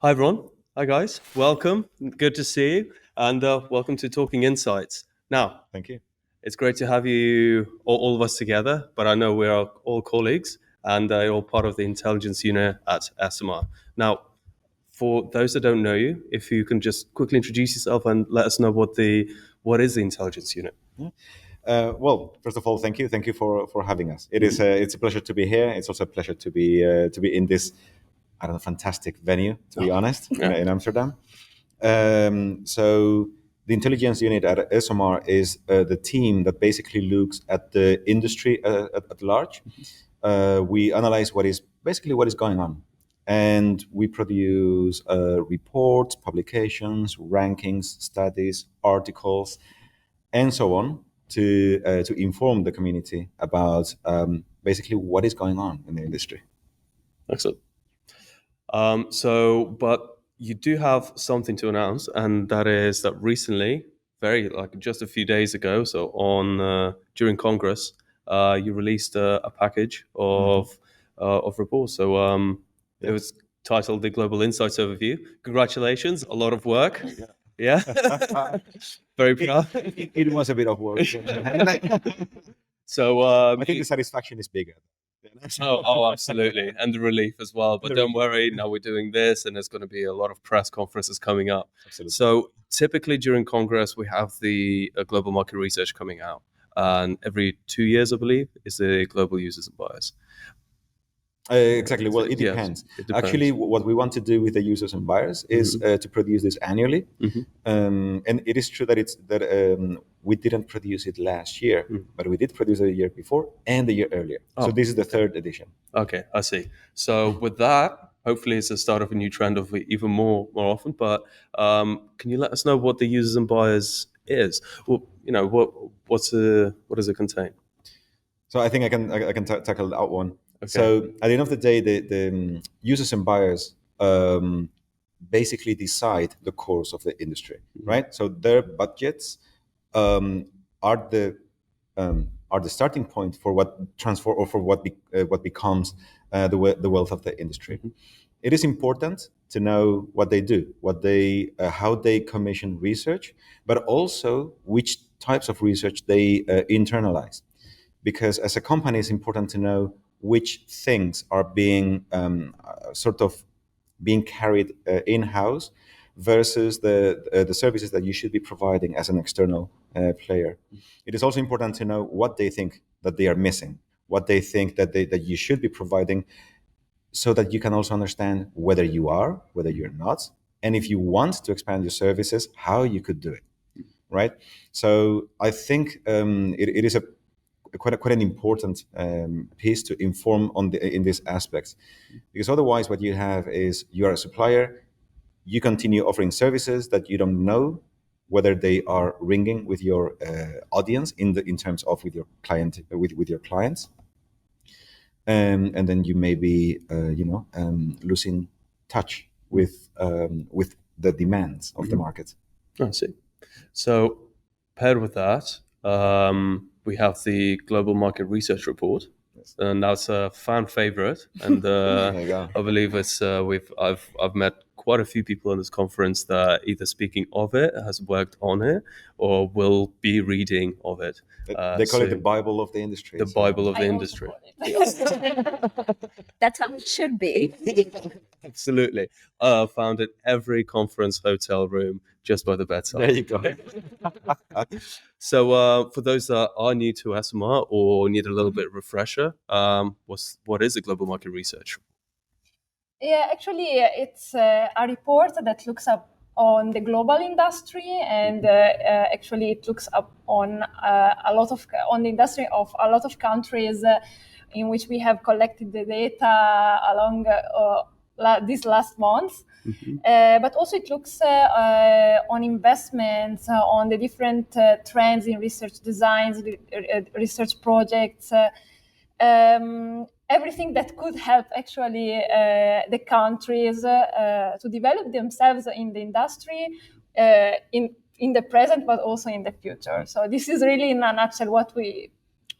Hi, everyone. Hi, guys. Welcome. Good to see you. And welcome to Talking Insights. Now, Thank you. it's great to have you, all of us together, but I know we're all colleagues and you're all part of the intelligence unit at Esomar. Now, for those that don't know you, if you can just quickly introduce yourself and let us know what is the intelligence unit. Well, first of all, thank you. Thank you for having us. It's a pleasure to be here. It's also a pleasure to be in this, I don't know, fantastic venue. To be honest, Yeah. in Amsterdam. So the intelligence unit at Esomar is the team that basically looks at the industry at large. We analyze what is going on, and we produce reports, publications, rankings, studies, articles, and so on to inform the community about basically what is going on in the industry. Excellent. But you do have something to announce, and that is that recently, very like just a few days ago, so on during Congress, you released a package of reports. So it Yeah. was titled the Global Insights Overview. Congratulations, a lot of work. Yeah, very proud. It was a bit of work. So I think the satisfaction is bigger. Absolutely. And the relief as well. But don't worry, now we're doing this, and there's going to be a lot of press conferences coming up. Absolutely. So typically during Congress, we have the global market research coming out. And every 2 years, I believe, is the global users and buyers. Exactly. Well, it Yes, depends. it depends. Actually, what we want to do with the users and buyers is to produce this annually. And it is true that we didn't produce it last year, but we did produce it the year before and the year earlier. So this is the third edition. Okay, I see. So with that, hopefully it's the start of a new trend of even more often. But can you let us know what the users and buyers is? Well, what does it contain? So I think I can tackle that one. Okay. So at the end of the day, the users and buyers basically decide the course of the industry, right? So their budgets are the starting point for what transfer or for what becomes the wealth of the industry. It is important to know what they do, how they commission research, but also which types of research they internalize, because as a company, it's important to know which things are being sort of being carried in-house versus the services that you should be providing as an external player. It is also important to know what they think that they are missing, what they think that you should be providing, so that you can also understand whether you are, whether you're not, and if you want to expand your services, how you could do it, right? So I think it is quite an important piece to inform in these aspects, because otherwise what you have is you are a supplier, you continue offering services that you don't know whether they are ringing with your audience in terms of with your client with your clients, and then you may be losing touch with the demands of the market. I see. So paired with that, we have the Global Market Research Report, and that's a fan favorite. And There you go. I believe I've met quite a few people in this conference that either speaking of it, has worked on it, or will be reading of it. They call it the Bible of the industry. The Bible of the industry. That's how it should be. Absolutely. Found in every conference hotel room just by the bedside. There you go. So for those that are new to Esomar or need a little bit of refresher, what is the global market research? Yeah, actually, it's a report that looks up on the global industry, and actually it looks up on on the industry of a lot of countries in which we have collected the data along these last months. But also it looks on investments, on the different trends in research designs, research projects, everything that could help actually the countries to develop themselves in the industry in the present, but also in the future. So this is really in a nutshell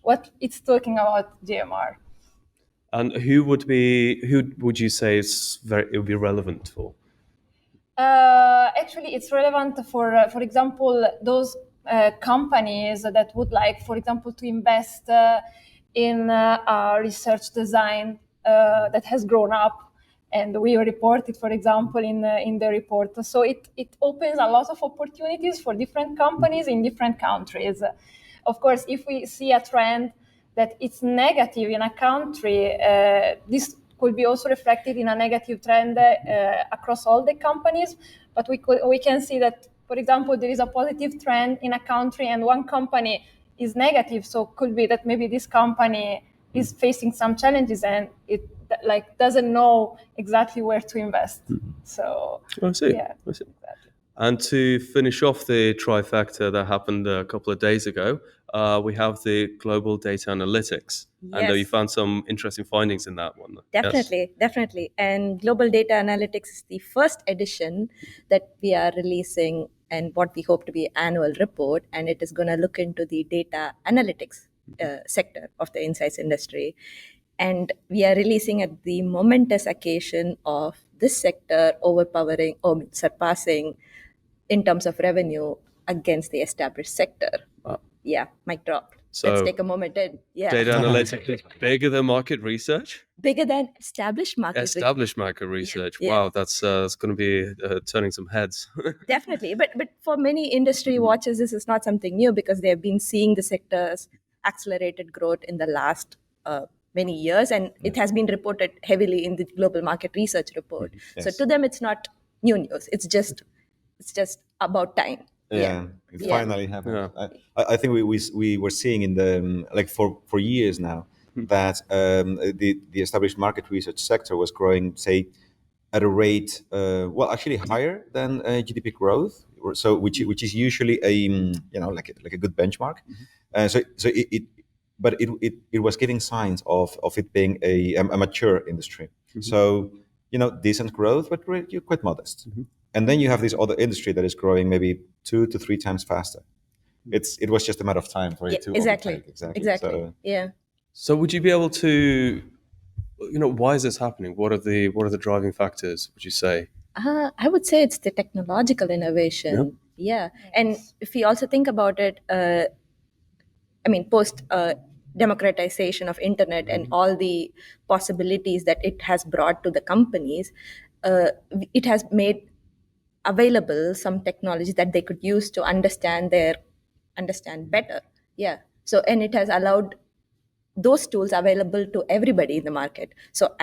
what it's talking about GMR. And who would you say it would be relevant for? Actually, it's relevant for example, those companies that would like, for example, to invest in research design that has grown up, and we report it, for example, in the report. So it opens a lot of opportunities for different companies in different countries. Of course, if we see a trend that it's negative in a country, this could be also reflected in a negative trend across all the companies. But we can see that, for example, there is a positive trend in a country and one company is negative. So it could be that maybe this company is facing some challenges and it like doesn't know exactly where to invest. So I see. yeah, I see. exactly. And to finish off the trifecta that happened a couple of days ago, we have the global data analytics. And you Yes. found some interesting findings in that one. Yes? Definitely. And Global Data Analytics is the first edition that we are releasing, and what we hope to be an annual report. And it is going to look into the data analytics sector of the insights industry. And we are releasing at the momentous occasion of this sector overpowering or surpassing in terms of revenue against the established sector. Yeah, mic drop. So let's take a moment and data analytics is bigger than market research? Bigger than established market Established market research. Yeah. Wow, that's going to be turning some heads. Definitely. But for many industry watchers, this is not something new because they have been seeing the sector's accelerated growth in the last many years, and it has been reported heavily in the global market research report. Yes. So to them, it's not new news. It's just about time. Yeah, it finally happened. Yeah. I think we were seeing in the like for years now that the established market research sector was growing, say, at a rate well actually higher than GDP growth, so which is usually a like a good benchmark. So it was giving signs of it being a mature industry. So decent growth, but quite modest. And then you have this other industry that is growing maybe 2 to 3 times faster. It was just a matter of time for it to Exactly. overtake. So, Yeah. So would you be able to, why is this happening? What are the driving factors, would you say? I would say it's the technological innovation. Yeah. And if we also think about it, post democratization of internet and all the possibilities that it has brought to the companies, it has made available some technology that they could use to understand better. Yeah. So, and it has allowed those tools available to everybody in the market. So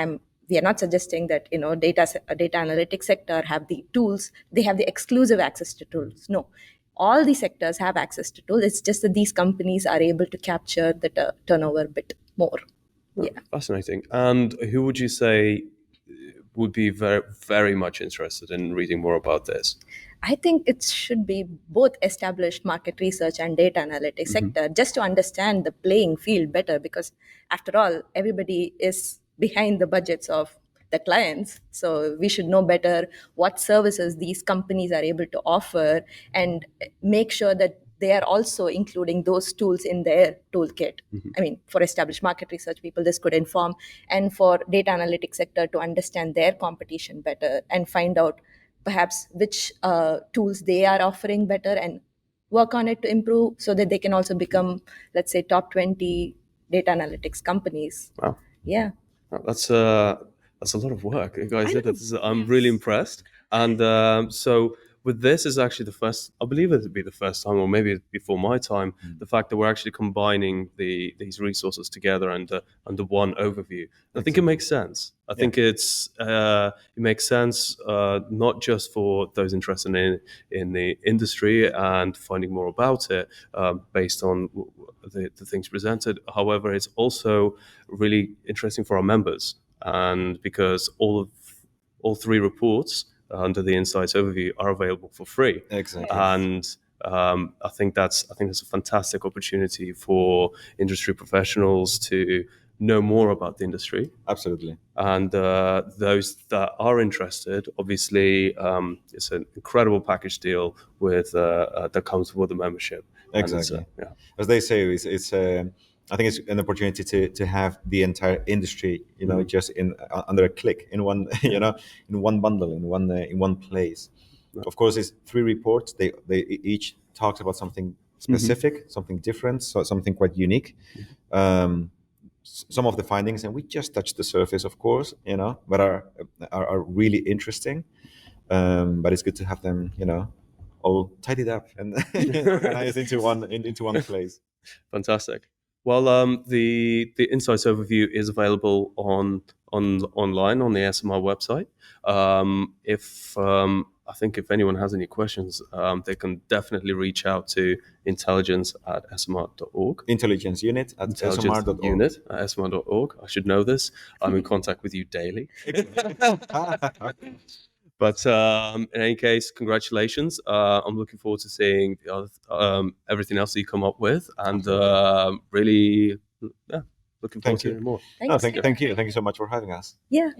we are not suggesting that data analytics sector have the tools, they have the exclusive access to tools. No, all the sectors have access to tools. It's just that these companies are able to capture the turnover a bit more. Yeah. Fascinating. And who would you say would be very, very much interested in reading more about this? I think it should be both established market research and data analytics sector, just to understand the playing field better, because after all, everybody is behind the budgets of the clients. So we should know better what services these companies are able to offer and make sure that they are also including those tools in their toolkit. For established market research people, this could inform, and for data analytics sector to understand their competition better and find out perhaps which tools they are offering better and work on it to improve so that they can also become, let's say, top 20 data analytics companies. Wow. Yeah. That's a lot of work, you guys did. I'm really impressed. And so with this is actually the first, I believe it would be the first time, or maybe before my time, the fact that we're actually combining these resources together under one overview. I think it makes sense. I think it makes sense not just for those interested in the industry and finding more about it based on the things presented. However, it's also really interesting for our members, and because all 3 reports under the Insights overview are available for free. Exactly. And I think that's a fantastic opportunity for industry professionals to know more about the industry. Absolutely. And those that are interested, obviously, it's an incredible package deal with that comes with the membership. Exactly. Yeah. As they say, it's I think it's an opportunity to have the entire industry, just in under a click, in one, in one bundle, in one place. of course, it's 3 reports. They each talks about something specific, something different, so something quite unique. Some of the findings, and we just touched the surface, of course, but are really interesting. But it's good to have them, all tidied up and organized into one place. Fantastic. Well, the insights overview is available online on the Esomar website. I think if anyone has any questions, they can definitely reach out to intelligence@esomar.org. Intelligence unit at esomar.org. Unit at esomar.org. I should know this. I'm in contact with you daily. But in any case, congratulations. I'm looking forward to seeing the other, everything else that you come up with, and really, looking forward to hearing more. Thank you so much for having us. Yeah.